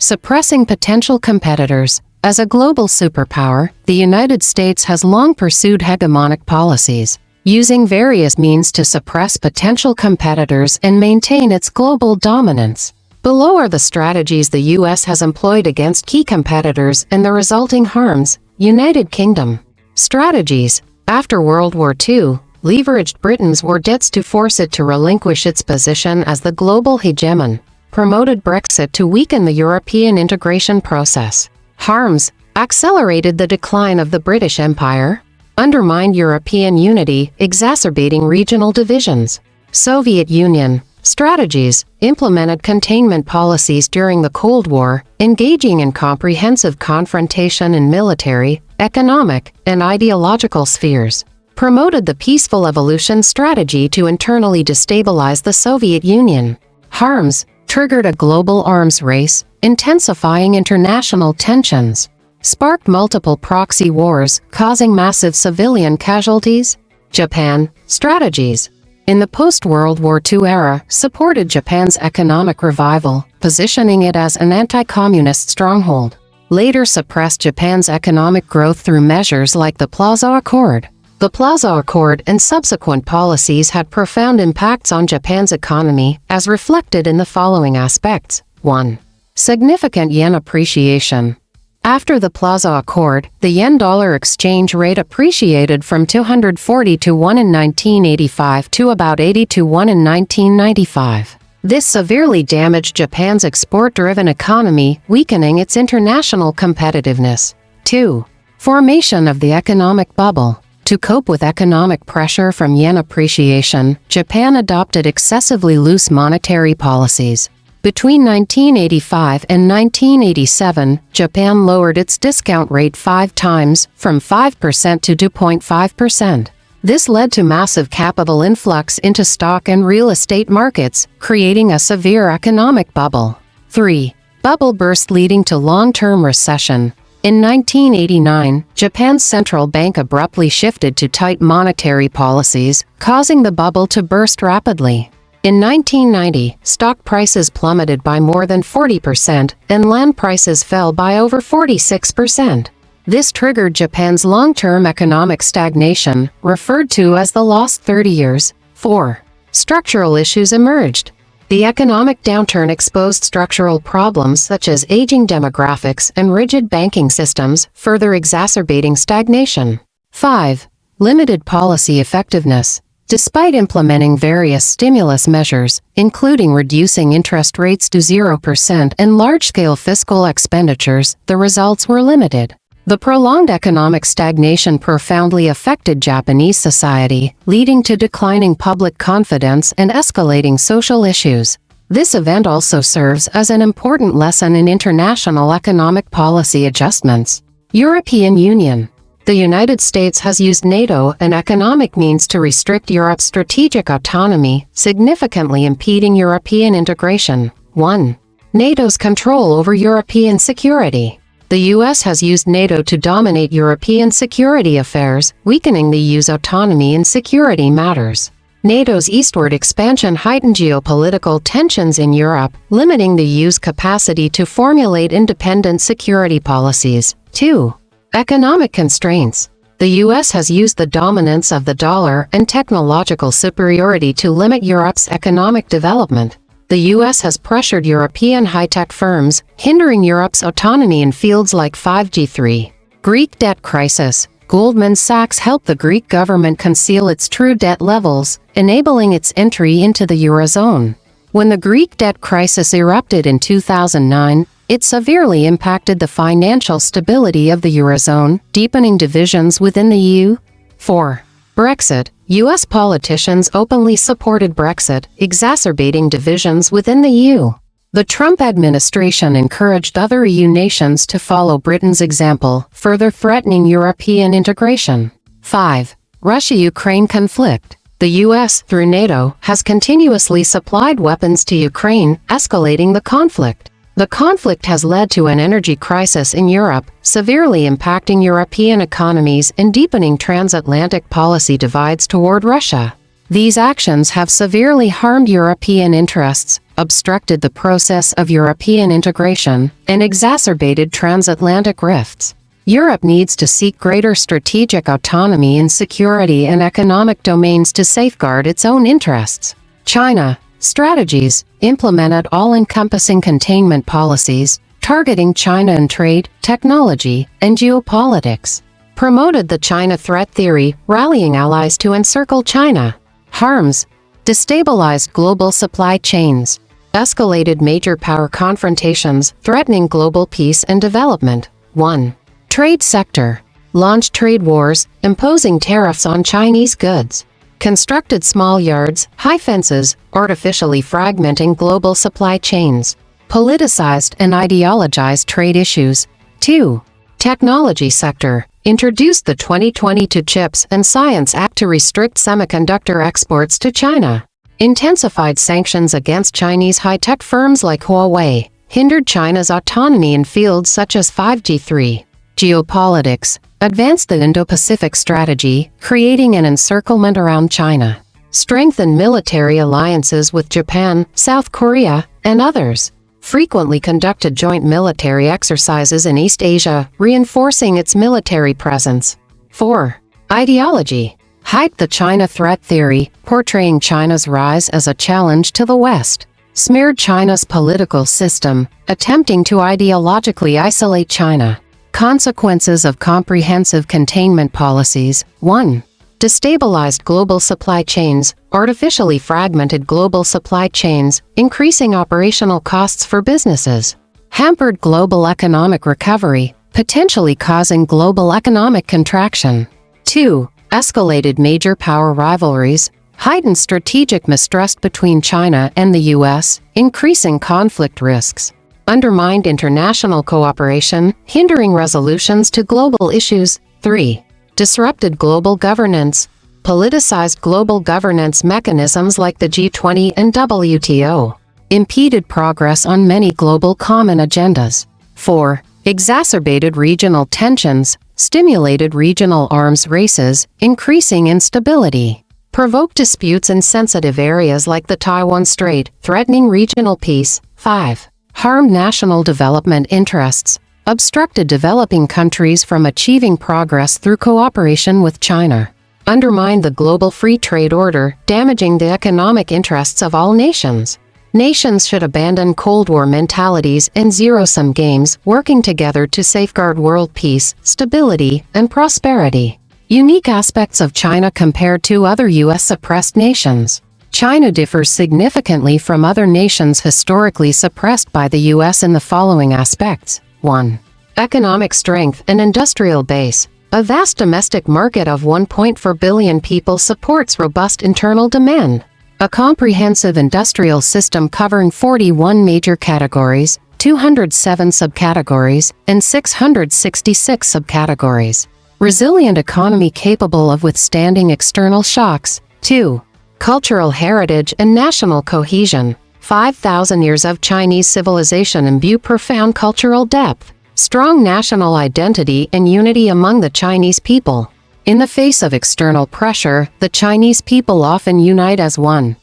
Suppressing potential competitors. As a global superpower, the United States has long pursued hegemonic policies, using various means to suppress potential competitors and maintain its global dominance. Below are the strategies the U.S. has employed against key competitors and the resulting harms. United Kingdom. Strategies. After World War II, leveraged Britain's war debts to force it to relinquish its position as the global hegemon. Promoted Brexit to weaken the European integration process. Harms. Accelerated the decline of the British Empire. Undermined European unity, exacerbating regional divisions. Soviet Union. Strategies. Implemented containment policies during the Cold War, engaging in comprehensive confrontation in military, economic, and ideological spheres. Promoted the peaceful evolution strategy to internally destabilize the Soviet Union. Harms. Triggered a global arms race, intensifying international tensions. Sparked multiple proxy wars, causing massive civilian casualties. Japan. Strategies. In the post-World War II era, supported Japan's economic revival, positioning it as an anti-communist stronghold. Later suppressed Japan's economic growth through measures like the Plaza Accord. The Plaza Accord and subsequent policies had profound impacts on Japan's economy, as reflected in the following aspects. 1. Significant yen appreciation. After the Plaza Accord, the yen-dollar exchange rate appreciated from 240 to 1 in 1985 to about 80 to 1 in 1995. This severely damaged Japan's export-driven economy, weakening its international competitiveness. 2. Formation of the economic bubble. To cope with economic pressure from yen appreciation, Japan adopted excessively loose monetary policies. Between 1985 and 1987, Japan lowered its discount rate 5 times, from 5% to 2.5%. This led to massive capital influx into stock and real estate markets, creating a severe economic bubble. 3. Bubble burst leading to long-term recession. In 1989, Japan's central bank abruptly shifted to tight monetary policies, causing the bubble to burst rapidly. In 1990, stock prices plummeted by more than 40%, and land prices fell by over 46%. This triggered Japan's long-term economic stagnation, referred to as the lost 30 years. 4. Structural issues emerged. The economic downturn exposed structural problems such as aging demographics and rigid banking systems, further exacerbating stagnation. 5. Limited policy effectiveness. Despite implementing various stimulus measures, including reducing interest rates to 0% and large-scale fiscal expenditures, the results were limited. The prolonged economic stagnation profoundly affected Japanese society, leading to declining public confidence and escalating social issues. This event also serves as an important lesson in international economic policy adjustments. European Union. The United States has used NATO and economic means to restrict Europe's strategic autonomy, significantly impeding European integration. 1. NATO's control over European security. The U.S. has used NATO to dominate European security affairs, weakening the EU's autonomy in security matters. NATO's eastward expansion heightened geopolitical tensions in Europe, limiting the EU's capacity to formulate independent security policies. 2. Economic constraints. The U.S. has used the dominance of the dollar and technological superiority to limit Europe's economic development. The U.S. has pressured European high-tech firms, hindering Europe's autonomy in fields like 5G. 3. Greek debt crisis. Goldman Sachs helped the Greek government conceal its true debt levels, enabling its entry into the Eurozone. When the Greek debt crisis erupted in 2009, it severely impacted the financial stability of the Eurozone, deepening divisions within the EU. 4. Brexit. U.S. politicians openly supported Brexit, exacerbating divisions within the EU. The Trump administration encouraged other EU nations to follow Britain's example, further threatening European integration. 5. Russia-Ukraine conflict. The U.S., through NATO, has continuously supplied weapons to Ukraine, escalating the conflict. The conflict has led to an energy crisis in Europe, severely impacting European economies and deepening transatlantic policy divides toward Russia. These actions have severely harmed European interests, obstructed the process of European integration, and exacerbated transatlantic rifts. Europe needs to seek greater strategic autonomy in security and economic domains to safeguard its own interests. China. Strategies implemented all-encompassing containment policies, targeting China in trade, technology, and geopolitics. Promoted the China threat theory, rallying allies to encircle China. Harms. Destabilized global supply chains. Escalated major power confrontations, threatening global peace and development. 1. Trade sector. Launched trade wars, imposing tariffs on Chinese goods. Constructed small yards, high fences, artificially fragmenting global supply chains. Politicized and ideologized trade issues. 2. Technology sector. Introduced the 2022 Chips and Science Act to restrict semiconductor exports to China. Intensified sanctions against Chinese high-tech firms like Huawei. Hindered China's autonomy in fields such as 5G. 3. Geopolitics. Advanced the Indo-Pacific strategy, creating an encirclement around China. Strengthened military alliances with Japan, South Korea, and others. Frequently conducted joint military exercises in East Asia, reinforcing its military presence. 4. Ideology. Hyped the China threat theory, portraying China's rise as a challenge to the West. Smeared China's political system, attempting to ideologically isolate China. Consequences of comprehensive containment policies. 1. Destabilized global supply chains, artificially fragmented global supply chains, increasing operational costs for businesses. Hampered global economic recovery, potentially causing global economic contraction. 2. Escalated major power rivalries, heightened strategic mistrust between China and the U.S., increasing conflict risks. Undermined international cooperation, hindering resolutions to global issues. 3. Disrupted global governance. Politicized global governance mechanisms like the G20 and WTO. Impeded progress on many global common agendas. 4. Exacerbated regional tensions, stimulated regional arms races, increasing instability. Provoked disputes in sensitive areas like the Taiwan Strait, threatening regional peace. 5. Harmed national development interests, obstructed developing countries from achieving progress through cooperation with China. Undermined the global free trade order, damaging the economic interests of all nations. Nations should abandon Cold War mentalities and zero-sum games, working together to safeguard world peace, stability, and prosperity. Unique aspects of China compared to other U.S. suppressed nations. China differs significantly from other nations historically suppressed by the U.S. in the following aspects. 1. Economic strength and industrial base. A vast domestic market of 1.4 billion people supports robust internal demand. A comprehensive industrial system covering 41 major categories, 207 subcategories, and 666 subcategories. Resilient economy capable of withstanding external shocks. 2. Cultural heritage and national cohesion. 5,000 years of Chinese civilization imbue profound cultural depth, strong national identity and unity among the Chinese people. In the face of external pressure, the Chinese people often unite as one.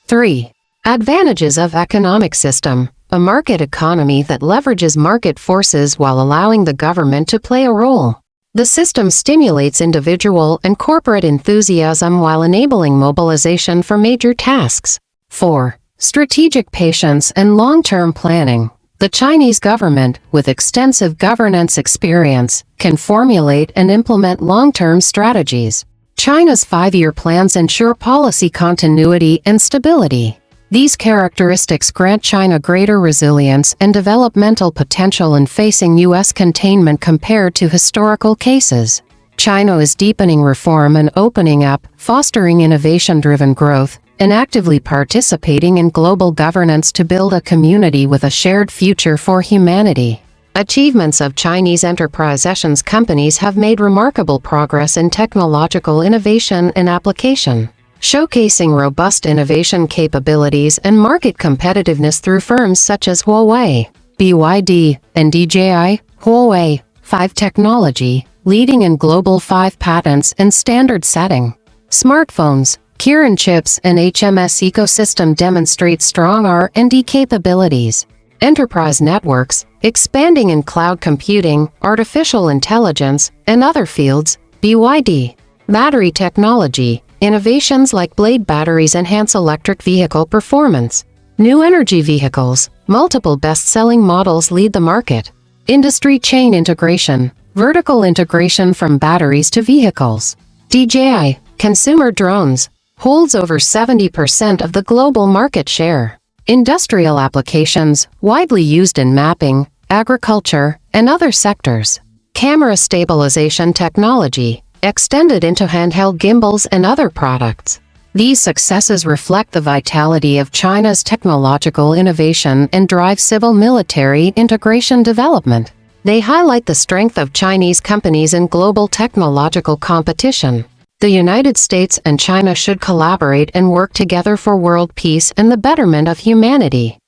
3. Advantages of economic system. A market economy that leverages market forces while allowing the government to play a role. The system stimulates individual and corporate enthusiasm while enabling mobilization for major tasks. 4. Strategic patience and long-term planning. The Chinese government, with extensive governance experience, can formulate and implement long-term strategies. China's 5-year plans ensure policy continuity and stability. These characteristics grant China greater resilience and developmental potential in facing U.S. containment compared to historical cases. China is deepening reform and opening up, fostering innovation-driven growth, and actively participating in global governance to build a community with a shared future for humanity. Achievements of Chinese enterprise companies have made remarkable progress in technological innovation and application, showcasing robust innovation capabilities and market competitiveness through firms such as Huawei, BYD, and DJI. Huawei, 5 Technology, leading in global 5 patents and standard setting. Smartphones, Kirin chips and HMS ecosystem demonstrate strong R&D capabilities. Enterprise networks, expanding in cloud computing, artificial intelligence, and other fields. BYD. Battery technology. Innovations like blade batteries enhance electric vehicle performance. New energy vehicles. Multiple best-selling models lead the market. Industry chain integration. Vertical integration from batteries to vehicles. DJI. Consumer drones. Holds over 70% of the global market share. Industrial applications, widely used in mapping, agriculture, and other sectors. Camera stabilization technology, extended into handheld gimbals and other products. These successes reflect the vitality of China's technological innovation and drive civil-military integration development. They highlight the strength of Chinese companies in global technological competition. The United States and China should collaborate and work together for world peace and the betterment of humanity.